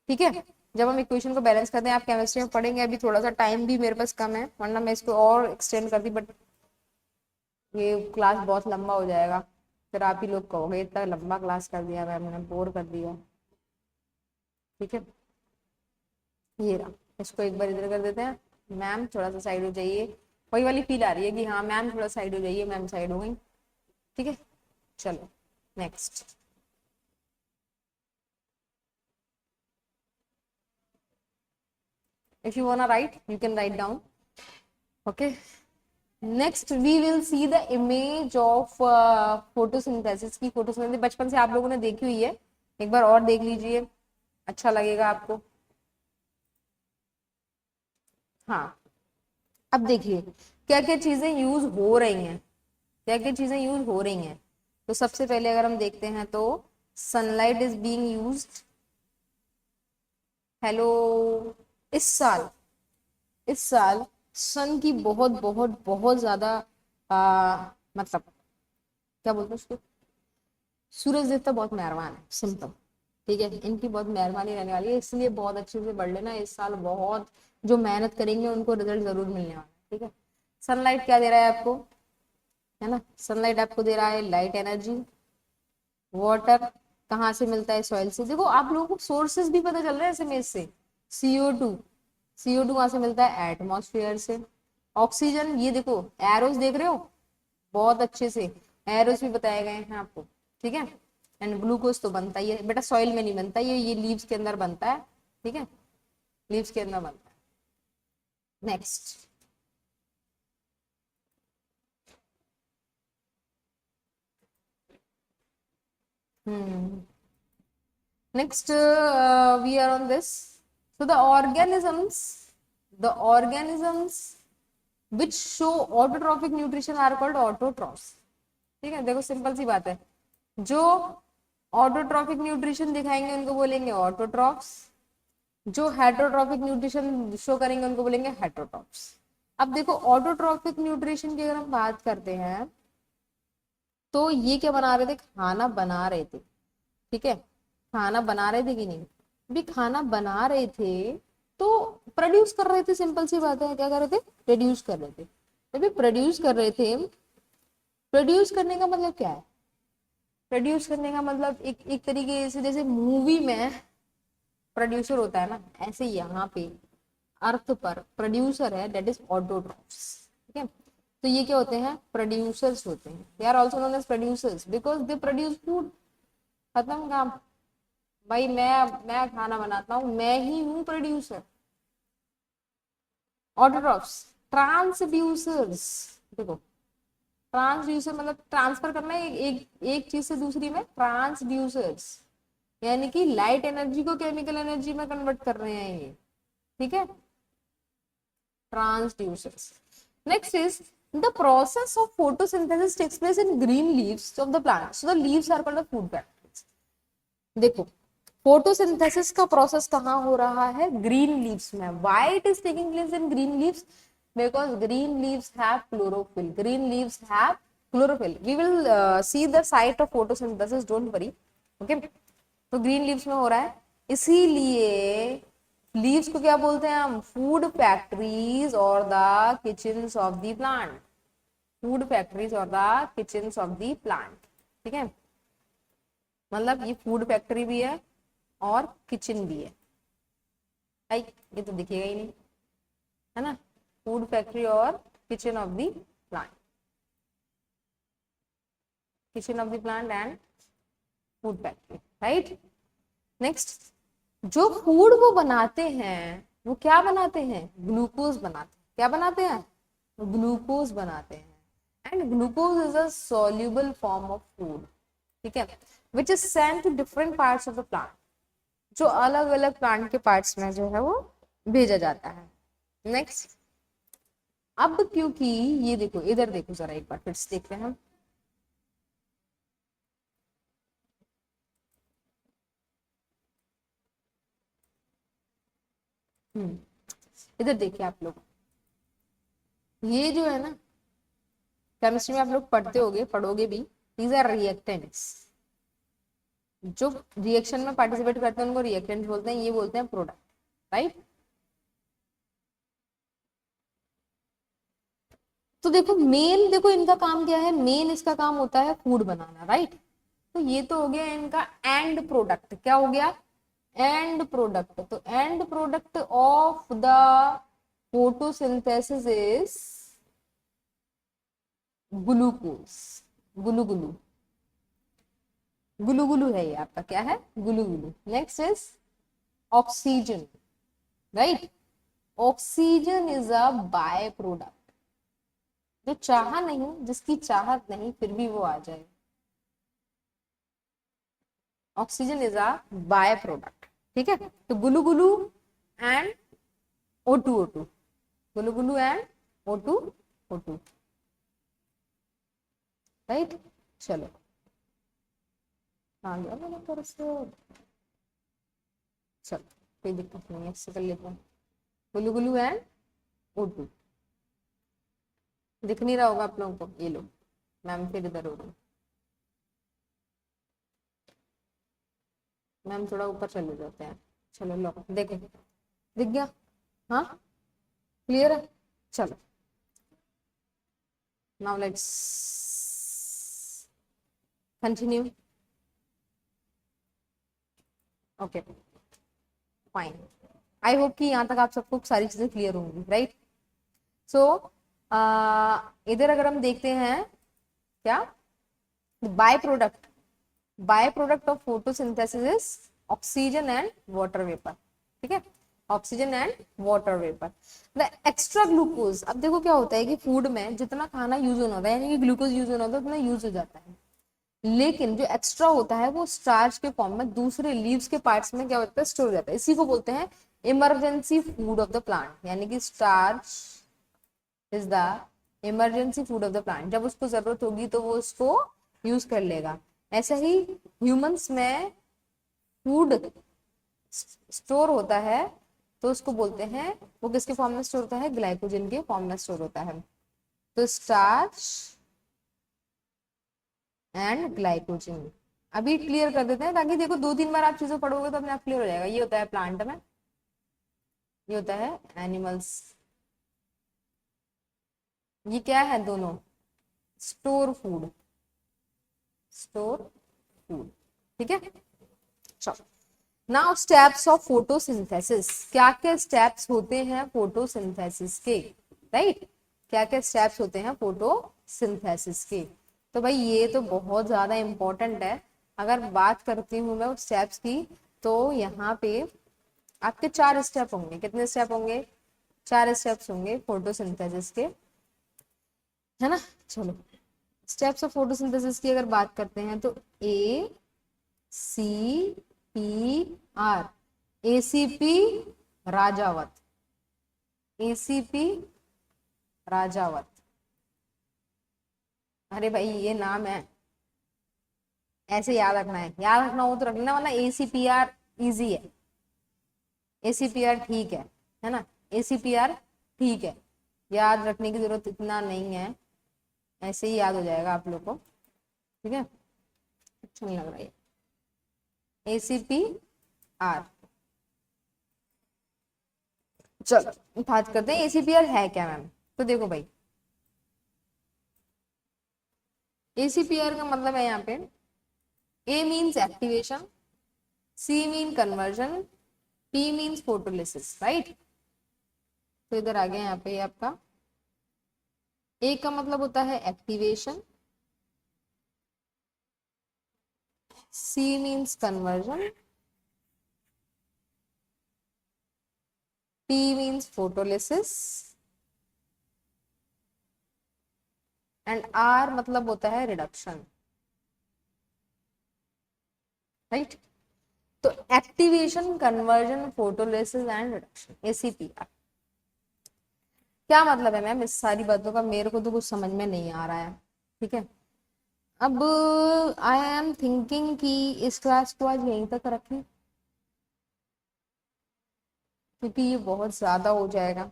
ठीक है। जब हम इक्वेशन को बैलेंस करते हैं, आप केमिस्ट्री में पढ़ेंगे, अभी थोड़ा सा टाइम भी मेरे पास कम है, वरना मैं इसको और एक्सटेंड करती, बट ये क्लास बहुत लंबा हो जाएगा, फिर आप ही लोग कहोगे इतना लंबा क्लास कर दिया मैम ने, बोर कर दिया, ठीक है। ये रहा, इसको एक बार इधर कर देते हैं, मैम थोड़ा सा साइड हो जाइए, वही वाली फील आ रही है कि हाँ मैम थोड़ा साइड हो जाइए, मैम साइड हो गई, ठीक है। चलो next, if you wanna write you can write down, okay। Next we will see the image of photosynthesis की। फोटोसिंथेसिस बचपन से आप लोगों ने देखी हुई है, एक बार और देख लीजिए, अच्छा लगेगा आपको। हाँ, अब देखिए क्या क्या चीजें यूज हो रही हैं, क्या क्या चीजें यूज हो रही हैं। तो सबसे पहले अगर हम देखते हैं तो sunlight is being used, hello, इस साल, इस साल सन की बहुत बहुत बहुत ज्यादा मतलब क्या बोलते हैं उसको, सूरज देवता बहुत मेहरबान है, सिंपल, ठीक है, इनकी बहुत मेहरबानी रहने वाली है, इसलिए बहुत अच्छे से पढ़ लेना, इस साल बहुत जो मेहनत करेंगे उनको रिजल्ट जरूर मिलने वाला है, ठीक है। सनलाइट क्या दे रहा है आपको, है ना, सनलाइट आपको दे रहा है लाइट एनर्जी, वाटर कहाँ से मिलता है, सॉइल से। देखो आप लोगों को सोर्सेज भी पता चल रहा है एसएमएस से, CO2, CO2 कहाँ से मिलता है, एटमॉस्फेयर से। ऑक्सीजन, ये देखो एरोस देख रहे हो, बहुत अच्छे से एरोस भी बताए गए हैं आपको, ठीक है। एंड ग्लूकोज तो बनता ही है बेटा, सॉइल में नहीं बनता, ये लीव्स के अंदर बनता है, ठीक है, लीव्स के अंदर बनता है। Next, next we are on this, so the organisms which show autotrophic nutrition are called autotrophs, ठीक है। देखो सिंपल सी बात है, जो ऑटोट्रॉफिक न्यूट्रिशन दिखाएंगे उनको बोलेंगे ऑटोट्रॉफ्स, जो हेटरोट्रॉफिक न्यूट्रिशन शो करेंगे उनको बोलेंगे हेटरोट्रॉफ्स। अब देखो ऑटोट्रॉफिक न्यूट्रिशन की अगर हम बात करते हैं तो ये क्या बना रहे थे, खाना बना रहे थे, ठीक है, खाना बना रहे थे कि नहीं, भी खाना बना रहे थे तो प्रोड्यूस कर रहे थे, सिंपल सी बात है, क्या कर रहे थे, प्रोड्यूस कर रहे थे। जब प्रोड्यूस कर रहे थे, प्रोड्यूस करने का मतलब क्या है, प्रोड्यूस करने का मतलब एक एक तरीके से जैसे मूवी में प्रोड्यूसर होता है ना, ऐसे यहाँ पे अर्थ पर प्रोड्यूसर है, दैट इज ऑटोट्रॉफ्स, ठीक है। तो ये क्या होते हैं, प्रोड्यूसर्स होते हैं, they are also known as producers because they produce food. खत्म काम भाई, मैं खाना बनाता हूँ, मैं ही हूँ प्रोड्यूसर। ऑटोट्रॉफ्स, ट्रांसड्यूसर्स, देखो ट्रांसड्यूसर मतलब ट्रांसफर करना है एक चीज से दूसरी में, ट्रांसड्यूसर्स यानी कि लाइट एनर्जी को केमिकल एनर्जी में कन्वर्ट कर रहे हैं ये, ठीक है, transducers. Next is the process of photosynthesis takes place in green leaves of the plant, so the leaves are called the food factories। देखो फोटोसिंथेसिस का प्रोसेस कहाँ हो रहा है, ग्रीन लीव्स में। Why it is taking place in green leaves, because green leaves have chlorophyll, green leaves have chlorophyll, we will see the site of photosynthesis, don't worry, okay। तो ग्रीन लीव्स में हो रहा है, इसीलिए लीव्स को क्या बोलते हैं हम, फूड फैक्ट्रीज और the kitchens of the plant, food factories और the kitchens of the plant, ठीक है। मतलब ये फूड फैक्ट्री भी है और किचन भी है, ये तो दिखेगा ही नहीं, है ना, फूड फैक्ट्री और kitchen of the plant, kitchen of the plant and food factory, right. Next, जो फूड वो बनाते हैं वो क्या बनाते हैं, ग्लूकोज बनाते हैं, क्या बनाते हैं, ग्लूकोज बनाते हैं। And glucose is a soluble form of food, ठीक है, which is sent to different parts of the plant, जो अलग अलग प्लांट के पार्ट्स में जो है वो भेजा जाता है। नेक्स्ट, अब क्योंकि ये देखो, इधर देखो जरा एक बार फिर से देखते हैं हम, इधर देखिए आप लोग, ये जो है ना, केमिस्ट्री में आप लोग पढ़ते होगे, पढ़ोगे भी, दीज आर रिएक्टेंट्स, जो रिएक्शन में पार्टिसिपेट करते हैं उनको रिएक्टेंट्स बोलते हैं, ये बोलते हैं प्रोडक्ट, राइट। तो देखो मेन, देखो इनका काम क्या है, मेन इसका काम होता है फूड बनाना, राइट। तो ये तो हो गया इनका एंड प्रोडक्ट, क्या हो गया, एंड प्रोडक्ट। तो and product of the photosynthesis is glucose, गुलू गुलू है ये आपका, क्या है, गुलू। Next is oxygen, right. Oxygen is a by product, जो चाह नहीं, जिसकी चाहत नहीं फिर भी वो आ जाए, oxygen is a by product, ठीक है। तो गुलू and O2 Gulu and O2 right. चलो आ गया मैंने पर से, चलो कोई दिक्कत नहीं है, इससे कर लेते हैं, गुलू एंड O2। दिख नहीं रहा होगा आप लोगों को, ये लो मैम फिर इधर हो गई, मैम थोड़ा ऊपर चले जाते हैं, चलो लो देखो, दिख गया, हाँ क्लियर है, चलो now let's continue, okay fine. I hope कि यहाँ तक आप सबको सारी चीजें क्लियर होंगी, राइट। सो इधर अगर हम देखते हैं, क्या, by product, by product of photosynthesis is oxygen and water vapour, ठीक है, oxygen and water vapour. The extra glucose, अब देखो क्या होता है कि फूड में जितना खाना यूज होना होता है, यानी कि ग्लूकोज यूज होना होता है, उतना यूज हो जाता है, लेकिन जो एक्स्ट्रा होता है वो स्टार्च के फॉर्म में दूसरे लीव्स के पार्ट्स में क्या होता है, स्टोर हो जाता है, इसी को बोलते हैं emergency food of the plant, यानी कि starch is the emergency food of the plant, जब उसको जरूरत होगी तो वो उसको यूज कर लेगा। ऐसा ही ह्यूमंस में फूड स्टोर होता है तो उसको बोलते हैं, वो किसके फॉर्म में स्टोर होता है, ग्लाइकोजन के फॉर्म में स्टोर होता है। तो स्टार्च एंड ग्लाइकोजन। अभी क्लियर कर देते हैं ताकि देखो 2-3 बार आप चीजों पढ़ोगे तो अपने आप क्लियर हो जाएगा। ये होता है प्लांट में, ये होता है एनिमल्स। ये क्या है दोनों? Store food, store food. ठीक है, चलो। Now steps of photosynthesis. क्या क्या स्टेप्स होते हैं फोटोसिंथेसिस के? राइट, क्या क्या स्टेप्स होते हैं फोटोसिंथेसिस के? तो भाई ये तो बहुत ज्यादा इंपॉर्टेंट है। अगर बात करती हूँ मैं उस स्टेप्स की, तो यहाँ पे आपके 4 स्टेप होंगे। कितने स्टेप होंगे? 4 स्टेप्स होंगे फोटोसिंथेसिस के, है ना। चलो, स्टेप्स ऑफ फोटोसिंथेसिस की अगर बात करते हैं तो ACPR, ACP Rajawat, ACP Rajawat. अरे भाई ये नाम है, ऐसे याद रखना है, याद रखना हो तो रख लेना, वरना ACPR इजी है, ACPR ठीक है ना। ACPR ठीक है, याद रखने की जरूरत इतना नहीं है, ऐसे ही याद हो जाएगा आप लोग को। ठीक है, अच्छा नहीं लग रहा है ACPR। चलो बात करते हैं ACPR है क्या मैम। तो देखो भाई, ACPR का मतलब है यहाँ पे, A means activation, C mean conversion, P means photolysis, right. तो इधर आ गया यहाँ पे आपका A का मतलब होता है activation, C means conversion, P means photolysis and R मतलब होता है रिडक्शन, राइट। तो activation, conversion, photolysis and reduction, ACPR। क्या मतलब है मैम इस सारी बातों का? मेरे को तो कुछ समझ में नहीं आ रहा है। ठीक है, अब आई एम थिंकिंग कि इस क्लास को आज यहीं तक रखें, क्योंकि ये बहुत ज्यादा हो जाएगा।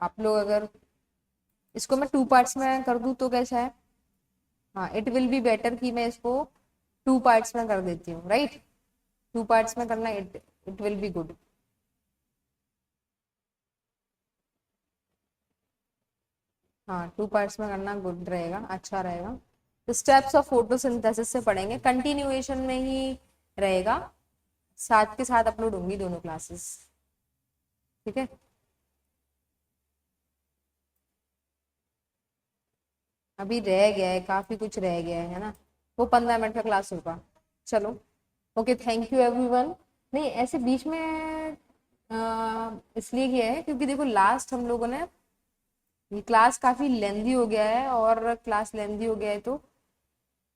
आप लोग अगर इसको मैं 2 पार्ट्स में कर दूं तो कैसा है? हाँ, इट विल बी बेटर कि मैं इसको 2 पार्ट्स में कर देती हूँ, राइट। 2 पार्ट्स में करना, it it will be good. हाँ, 2 पार्ट्स में करना गुड रहेगा, अच्छा रहेगा। तो स्टेप्स ऑफ फोटोसिंथेसिस से पढ़ेंगे, कंटिन्यूएशन में ही रहेगा, साथ के साथ अपलोड होंगी दोनों क्लासेस। ठीक है, अभी रह गया है, काफी कुछ रह गया है ना, वो 15 मिनट का क्लास होगा। चलो, ओके, थैंक यू एवरीवन। नहीं, ऐसे बीच में इसलिए किया है क्योंकि देखो लास्ट हम लोगों ने, ये क्लास काफी लेंदी हो गया है, और क्लास लेंदी हो गया है तो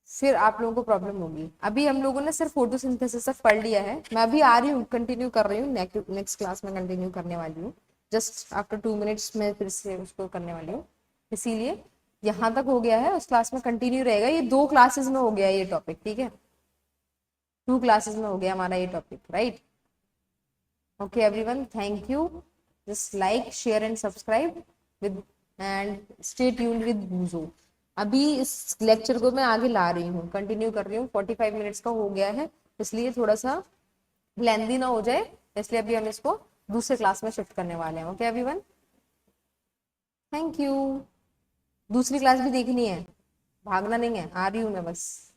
फिर आप लोगों को प्रॉब्लम होगी। अभी हम लोगों ने सिर्फ फोटोसिंथेसिस तक पढ़ लिया है, मैं अभी आ रही हूँ, कंटिन्यू कर रही हूँ, नेक्स्ट क्लास में कंटिन्यू करने वाली हूँ। जस्ट आफ्टर 2 मिनट्स में फिर से उसको करने वाली हूँ, इसीलिए यहाँ तक हो गया है, उस क्लास में कंटिन्यू रहेगा। ये 2 क्लासेस में हो गया ये टॉपिक, ठीक है, 2 क्लासेस में हो गया हमारा ये topic, right. Okay everyone, thank you. Just like, share and subscribe with, and stay tuned with बूजो। अभी इस लेक्चर को मैं आगे ला रही हूँ, कंटिन्यू कर रही हूँ, 45 मिनट्स का हो गया है, इसलिए थोड़ा सा लेंदी ना हो जाए, इसलिए अभी हम इसको दूसरे क्लास में शिफ्ट करने वाले हैं। Okay everyone, thank you. दूसरी क्लास भी देखनी है, भागना नहीं है, आ रही हूँ मैं बस।